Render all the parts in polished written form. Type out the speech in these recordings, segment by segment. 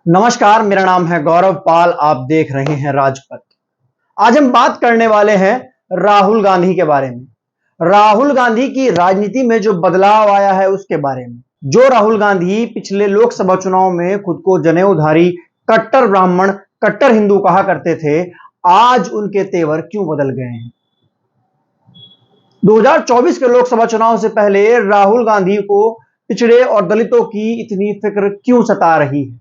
नमस्कार, मेरा नाम है गौरव पाल। आप देख रहे हैं राजपथ। आज हम बात करने वाले हैं राहुल गांधी के बारे में। राहुल गांधी की राजनीति में जो बदलाव आया है उसके बारे में। जो राहुल गांधी पिछले लोकसभा चुनाव में खुद को जनेऊधारी, कट्टर ब्राह्मण, कट्टर हिंदू कहा करते थे, आज उनके तेवर क्यों बदल गए हैं। 2024 के लोकसभा चुनाव से पहले राहुल गांधी को पिछड़े और दलितों की इतनी फिक्र क्यों सता रही है।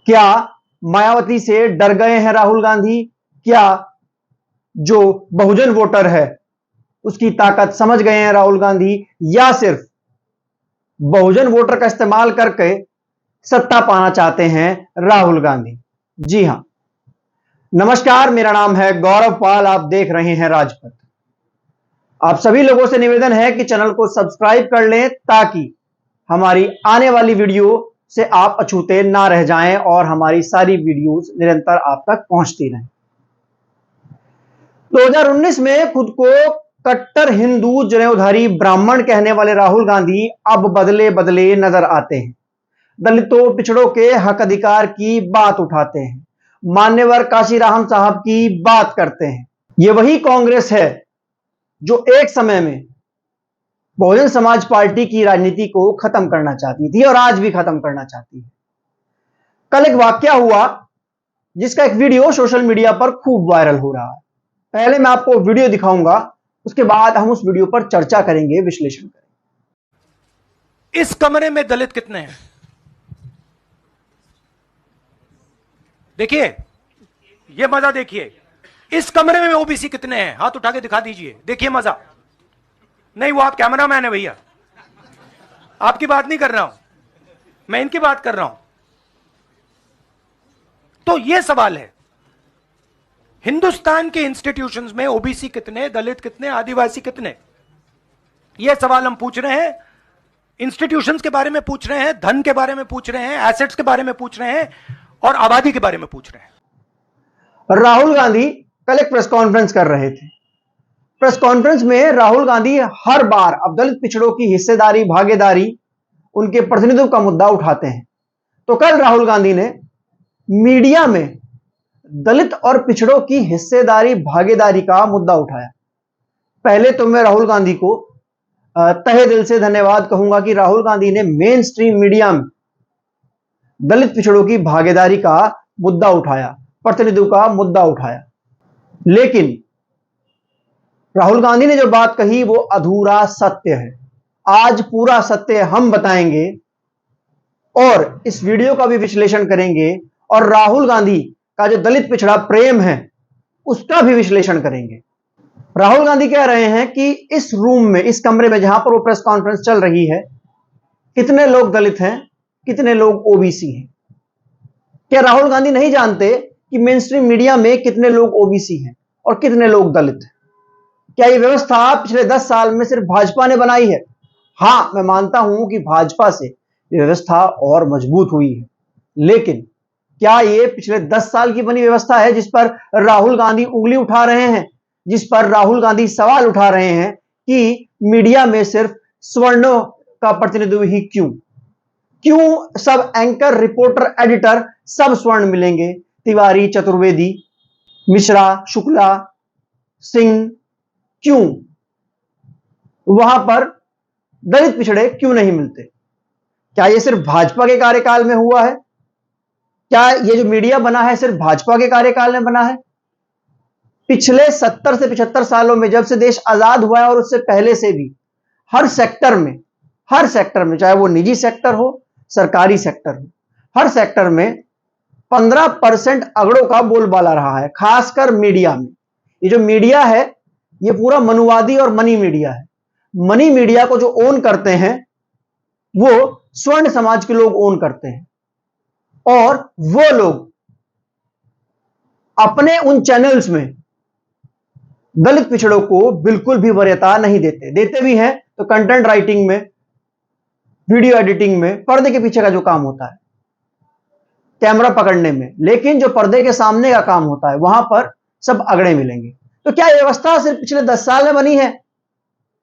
क्या मायावती से डर गए हैं राहुल गांधी? क्या जो बहुजन वोटर है उसकी ताकत समझ गए हैं राहुल गांधी, या सिर्फ बहुजन वोटर का इस्तेमाल करके सत्ता पाना चाहते हैं राहुल गांधी? जी हां, नमस्कार, मेरा नाम है गौरव पाल। आप देख रहे हैं राजपथ। आप सभी लोगों से निवेदन है कि चैनल को सब्सक्राइब कर लें ताकि हमारी आने वाली वीडियो से आप अछूते ना रह जाएं और हमारी सारी वीडियोस निरंतर आप तक पहुंचती रहें। 2019 में खुद को कट्टर हिंदू, जनेऊधारी, ब्राह्मण कहने वाले राहुल गांधी अब बदले बदले नजर आते हैं। दलितों, पिछड़ों के हक अधिकार की बात उठाते हैं, मान्यवर काशीराम साहब की बात करते हैं। यह वही कांग्रेस है जो एक समय में बहुजन समाज पार्टी की राजनीति को खत्म करना चाहती थी और आज भी खत्म करना चाहती है। कल एक वाकया हुआ जिसका एक वीडियो सोशल मीडिया पर खूब वायरल हो रहा है। पहले मैं आपको वीडियो दिखाऊंगा, उसके बाद हम उस वीडियो पर चर्चा करेंगे, विश्लेषण करेंगे। इस कमरे में दलित कितने हैं? देखिए, यह मजा देखिए। इस कमरे में ओबीसी कितने हैं? हाथ उठा के दिखा दीजिए, देखिए मजा। नहीं, वो आप कैमरामैन है भैया, आपकी बात नहीं कर रहा हूं मैं, इनकी बात कर रहा हूं। तो यह सवाल है, हिंदुस्तान के इंस्टीट्यूशंस में ओबीसी कितने, दलित कितने, आदिवासी कितने? यह सवाल हम पूछ रहे हैं। इंस्टीट्यूशंस के बारे में पूछ रहे हैं, धन के बारे में पूछ रहे हैं, एसेट्स के बारे में पूछ रहे हैं और आबादी के बारे में पूछ रहे हैं। राहुल गांधी कल एक प्रेस कॉन्फ्रेंस कर रहे थे। प्रेस कॉन्फ्रेंस में राहुल गांधी हर बार अब दलित पिछड़ों की हिस्सेदारी, भागीदारी, उनके प्रतिनिधित्व का मुद्दा उठाते हैं। तो कल राहुल गांधी ने मीडिया में दलित और पिछड़ों की हिस्सेदारी, भागीदारी का मुद्दा उठाया। पहले तो मैं राहुल गांधी को तहे दिल से धन्यवाद कहूंगा कि राहुल गांधी ने मेन स्ट्रीम मीडिया में दलित पिछड़ों की भागीदारी का मुद्दा उठाया, प्रतिनिधित्व का मुद्दा उठाया। लेकिन राहुल गांधी ने जो बात कही वो अधूरा सत्य है। आज पूरा सत्य हम बताएंगे और इस वीडियो का भी विश्लेषण करेंगे और राहुल गांधी का जो दलित पिछड़ा प्रेम है उसका भी विश्लेषण करेंगे। राहुल गांधी कह रहे हैं कि इस रूम में, इस कमरे में जहां पर वो प्रेस कॉन्फ्रेंस चल रही है, कितने लोग दलित हैं, कितने लोग ओबीसी हैं। क्या राहुल गांधी नहीं जानते कि मेन स्ट्रीम मीडिया में कितने लोग ओबीसी हैं और कितने लोग दलित हैं? क्या यह व्यवस्था पिछले 10 साल में सिर्फ भाजपा ने बनाई है? हां, मैं मानता हूं कि भाजपा से यह व्यवस्था और मजबूत हुई है, लेकिन क्या यह पिछले 10 साल की बनी व्यवस्था है जिस पर राहुल गांधी उंगली उठा रहे हैं, जिस पर राहुल गांधी सवाल उठा रहे हैं कि मीडिया में सिर्फ सवर्णों का प्रतिनिधित्व ही क्यों सब एंकर, रिपोर्टर, एडिटर सब स्वर्ण मिलेंगे? तिवारी, चतुर्वेदी, मिश्रा, शुक्ला, सिंह, क्यों वहां पर दलित पिछड़े क्यों नहीं मिलते? क्या यह सिर्फ भाजपा के कार्यकाल में हुआ है? क्या यह जो मीडिया बना है सिर्फ भाजपा के कार्यकाल में बना है? पिछले 70 से 75 सालों में, जब से देश आजाद हुआ है और उससे पहले से भी, हर सेक्टर में, चाहे वो निजी सेक्टर हो, सरकारी सेक्टर हो, हर सेक्टर में 15% अगड़ों का बोलबाला रहा है, खासकर मीडिया में। ये जो मीडिया है ये पूरा मनुवादी और मनी मीडिया है। मनी मीडिया को जो ओन करते हैं वो स्वर्ण समाज के लोग ओन करते हैं और वो लोग अपने उन चैनल्स में दलित पिछड़ों को बिल्कुल भी वरीयता नहीं देते भी हैं तो कंटेंट राइटिंग में, वीडियो एडिटिंग में, पर्दे के पीछे का जो काम होता है, कैमरा पकड़ने में, लेकिन जो पर्दे के सामने का काम होता है वहां पर सब अगड़े मिलेंगे। तो क्या व्यवस्था सिर्फ पिछले 10 साल में बनी है?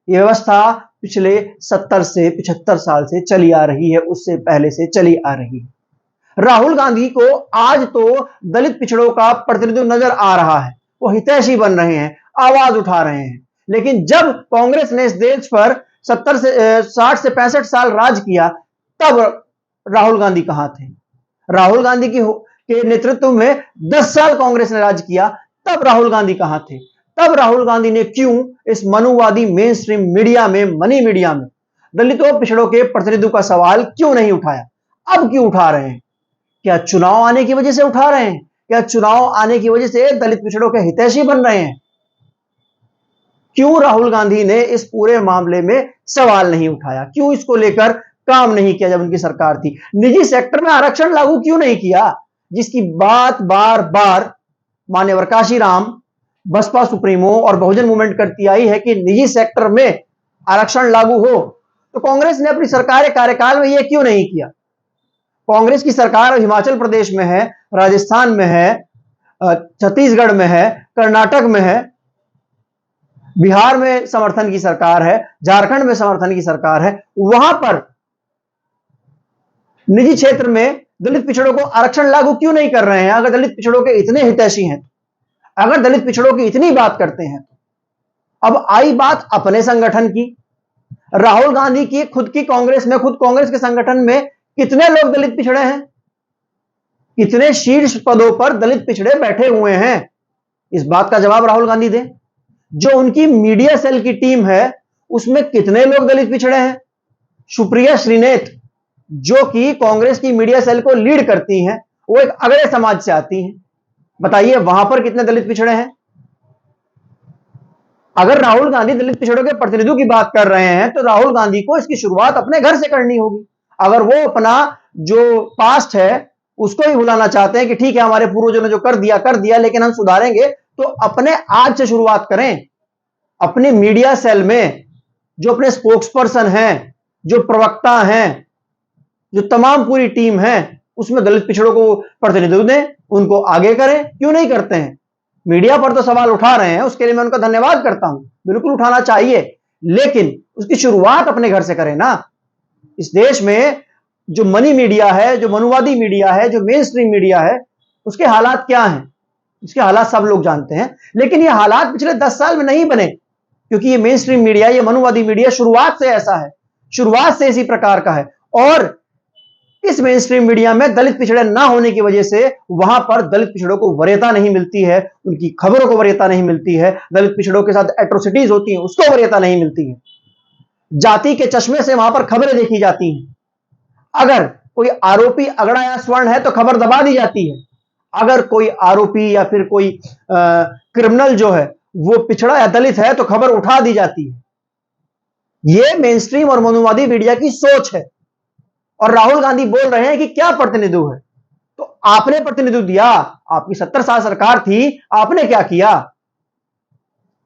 यह व्यवस्था पिछले 70 से 75 साल से चली आ रही है, उससे पहले से चली आ रही है। राहुल गांधी को आज तो दलित पिछड़ों का प्रतिनिधित्व नजर आ रहा है, वो हितैषी बन रहे हैं, आवाज उठा रहे हैं। लेकिन जब कांग्रेस ने इस देश पर 60 से 65 साल राज किया, तब राहुल गांधी कहां थे? राहुल गांधी के नेतृत्व में 10 साल कांग्रेस ने राज किया, तब राहुल गांधी कहां थे? तब राहुल गांधी ने क्यों इस मनुवादी मेन स्ट्रीम मीडिया में, मनी मीडिया में दलितों पिछड़ों के प्रतिनिधित्व का सवाल क्यों नहीं उठाया? अब क्यों उठा रहे हैं? क्या चुनाव आने की वजह से उठा रहे हैं? क्या चुनाव आने की वजह से दलित पिछड़ों के हितैषी बन रहे हैं? क्यों राहुल गांधी ने इस पूरे मामले में सवाल नहीं उठाया? क्यों इसको लेकर काम नहीं किया जब उनकी सरकार थी? निजी सेक्टर में आरक्षण लागू क्यों नहीं किया, जिसकी बात बार बार माननीय काशीराम, बसपा सुप्रीमो और बहुजन मूवमेंट करती आई है कि निजी सेक्टर में आरक्षण लागू हो? तो कांग्रेस ने अपनी सरकार कार्यकाल में यह क्यों नहीं किया? कांग्रेस की सरकार हिमाचल प्रदेश में है, राजस्थान में है, छत्तीसगढ़ में है, कर्नाटक में है, बिहार में समर्थन की सरकार है, झारखंड में समर्थन की सरकार है। वहां पर निजी क्षेत्र में दलित पिछड़ों को आरक्षण लागू क्यों नहीं कर रहे हैं? अगर दलित पिछड़ों के इतने हितैषी हैं, अगर दलित पिछड़ों की इतनी बात करते हैं, अब आई बात अपने संगठन की। राहुल गांधी की खुद की कांग्रेस में, खुद कांग्रेस के संगठन में कितने लोग दलित पिछड़े हैं? कितने शीर्ष पदों पर दलित पिछड़े बैठे हुए हैं? इस बात का जवाब राहुल गांधी दें। जो उनकी मीडिया सेल की टीम है, उसमें कितने लोग दलित पिछड़े हैं? सुप्रिया श्रीनेत, जो कि कांग्रेस की मीडिया सेल को लीड करती हैं, वो एक अगड़े समाज से आती हैं। बताइए वहां पर कितने दलित पिछड़े हैं? अगर राहुल गांधी दलित पिछड़ों के प्रतिनिधित्व की बात कर रहे हैं, तो राहुल गांधी को इसकी शुरुआत अपने घर से करनी होगी। अगर वो अपना जो पास्ट है उसको ही भुलाना चाहते हैं कि ठीक है हमारे पूर्वजों ने जो कर दिया लेकिन हम सुधारेंगे, तो अपने आज से शुरुआत करें। अपने मीडिया सेल में जो अपने स्पोक्स पर्सन हैं, जो प्रवक्ता हैं, जो तमाम पूरी टीम है, उसमें दलित पिछड़ों को प्रतिनिधित्व दें, उनको आगे करें। क्यों नहीं करते हैं? मीडिया पर तो सवाल उठा रहे हैं, उसके लिए मैं उनका धन्यवाद करता हूं, बिल्कुल उठाना चाहिए, लेकिन उसकी शुरुआत अपने घर से करें ना। इस देश में जो मनी मीडिया है, जो मनुवादी मीडिया है, जो मेन स्ट्रीम मीडिया है, उसके हालात क्या हैं? इसके हालात सब लोग जानते हैं, लेकिन ये हालात पिछले 10 साल में नहीं बने, क्योंकि ये मेन स्ट्रीम मीडिया, ये मनुवादी मीडिया शुरुआत से ऐसा है, शुरुआत से इसी प्रकार का है। और इस मेन स्ट्रीम मीडिया में दलित पिछड़े ना होने की वजह से वहां पर दलित पिछड़ों को वरीयता नहीं मिलती है, उनकी खबरों को वरीयता नहीं मिलती है, दलित पिछड़ों के साथ एट्रोसिटीज होती हैं उसको वरीयता नहीं मिलती है। जाति के चश्मे से वहां पर खबरें देखी जाती हैं। अगर कोई आरोपी अगड़ा या स्वर्ण है तो खबर दबा दी जाती है। अगर कोई आरोपी या फिर कोई क्रिमिनल जो है वो पिछड़ा या दलित है तो खबर उठा दी जाती है। यह मेन स्ट्रीम और मनुवादी मीडिया की सोच है। और राहुल गांधी बोल रहे हैं कि क्या प्रतिनिधित्व है? तो आपने प्रतिनिधित्व दिया, आपकी 70 साल सरकार थी, आपने क्या किया?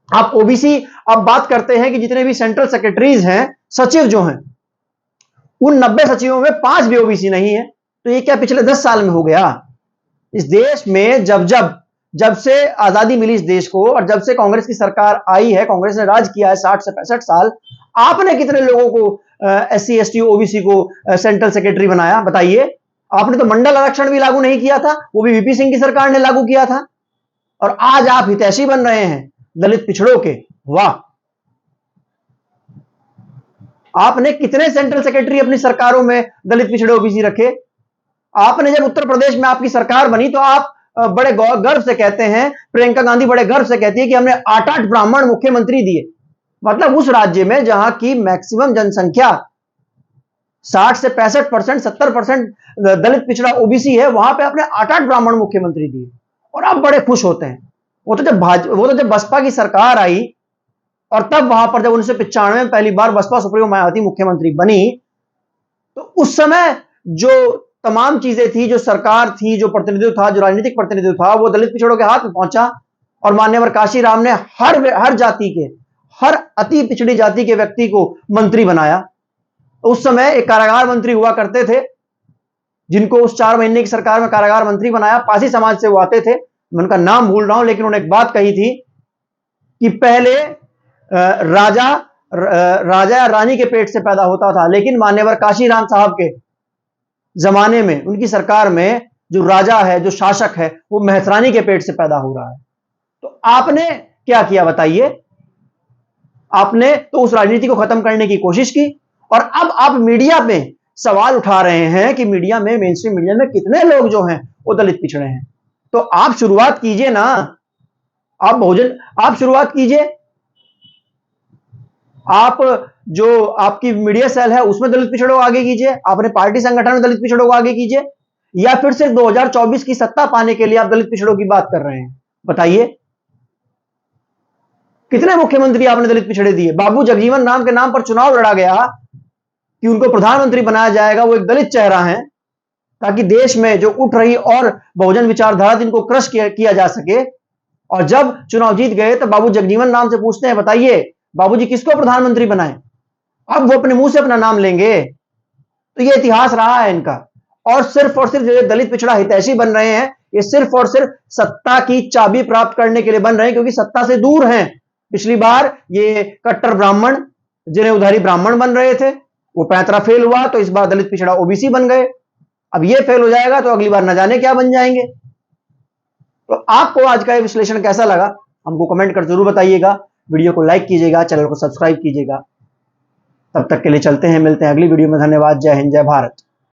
आप ओबीसी, आप बात करते हैं कि जितने भी सेंट्रल सेक्रेटरीज हैं, सचिव जो हैं, उन 90 सचिवों में 5 भी ओबीसी नहीं है। तो ये क्या पिछले 10 साल में हो गया? इस देश में जब से आजादी मिली इस देश को, और जब से कांग्रेस की सरकार आई है, कांग्रेस ने राज किया है 60 से 65 साल, आपने कितने लोगों को एससी एसटी ओबीसी को सेंट्रल सेक्रेटरी बनाया? बताइए। आपने तो मंडल आरक्षण भी लागू नहीं किया था, वो भी वीपी सिंह की सरकार ने लागू किया था। और आज आप हितैषी बन रहे हैं दलित पिछड़ों के। वाह! आपने कितने सेंट्रल सेक्रेटरी अपनी सरकारों में दलित पिछड़े ओबीसी रखे? आपने जब उत्तर प्रदेश में आपकी सरकार बनी तो आप बड़े गर्व से कहते हैं, प्रियंका गांधी बड़े गर्व से कहती है कि हमने 8-8 ब्राह्मण मुख्यमंत्री दिए। मतलब उस राज्य में जहां की मैक्सिमम जनसंख्या 60 से 65%, 70% दलित पिछड़ा ओबीसी है, वहां पे आपने 8-8 ब्राह्मण मुख्यमंत्री दिए और आप बड़े खुश होते हैं। वो तो जब बसपा की सरकार आई और तब वहां पर जब 1995 में पहली बार बसपा सुप्रीमो मायावती मुख्यमंत्री बनी, तो उस समय जो तमाम चीजें थी, जो सरकार थी, जो प्रतिनिधित्व था, जो राजनीतिक प्रतिनिधित्व था, वो दलित पिछड़ों के हाथ में पहुंचा। और माननीय काशीराम ने हर जाति के, हर अति पिछड़ी जाति के व्यक्ति को मंत्री बनाया। उस समय एक कारागार मंत्री हुआ करते थे, जिनको उस 4 महीने की सरकार में कारागार मंत्री बनाया, पासी समाज से वो आते थे, मैं उनका नाम भूल रहा हूं, लेकिन उन्होंने एक बात कही थी कि पहले राजा या रानी के पेट से पैदा होता था, लेकिन मान्यवर काशीराम साहब के जमाने में, उनकी सरकार में जो राजा है, जो शासक है, वो मेहसरानी के पेट से पैदा हो रहा है। तो आपने क्या किया बताइए? आपने तो उस राजनीति को खत्म करने की कोशिश की, और अब आप मीडिया में सवाल उठा रहे हैं कि मीडिया में, मेन स्ट्रीम मीडिया में कितने लोग जो हैं वो दलित पिछड़े हैं। तो आप शुरुआत कीजिए ना, आप शुरुआत कीजिए। आप जो आपकी मीडिया सेल है उसमें दलित पिछड़ों को आगे कीजिए, अपने पार्टी संगठन में दलित पिछड़ों को आगे कीजिए, या फिर सिर्फ 2024 की सत्ता पाने के लिए आप दलित पिछड़ों की बात कर रहे हैं? बताइए, कितने मुख्यमंत्री आपने दलित पिछड़े दिए? बाबू जगजीवन राम के नाम पर चुनाव लड़ा गया कि उनको प्रधानमंत्री बनाया जाएगा, वो एक दलित चेहरा है, ताकि देश में जो उठ रही और बहुजन विचारधारा जिनको क्रश किया जा सके। और जब चुनाव जीत गए तो बाबू जगजीवन राम से पूछते हैं, बताइए बाबूजी किसको प्रधानमंत्री बनाए? अब वो अपने मुंह से अपना नाम लेंगे। तो ये इतिहास रहा है इनका। और सिर्फ जो दलित पिछड़ा हितैषी बन रहे हैं, ये सिर्फ और सिर्फ सत्ता की चाबी प्राप्त करने के लिए बन रहे हैं, क्योंकि सत्ता से दूर हैं। पिछली बार ये कट्टर ब्राह्मण, जिन्हें उधारी ब्राह्मण बन रहे थे, वो पैंतरा फेल हुआ, तो इस बार दलित पिछड़ा ओबीसी बन गए। अब ये फेल हो जाएगा तो अगली बार न जाने क्या बन जाएंगे। तो आपको आज का ये विश्लेषण कैसा लगा, हमको कमेंट कर जरूर बताइएगा। वीडियो को लाइक कीजिएगा, चैनल को सब्सक्राइब कीजिएगा। तब तक के लिए चलते हैं, मिलते हैं अगली वीडियो में। धन्यवाद। जय हिंद, जय भारत।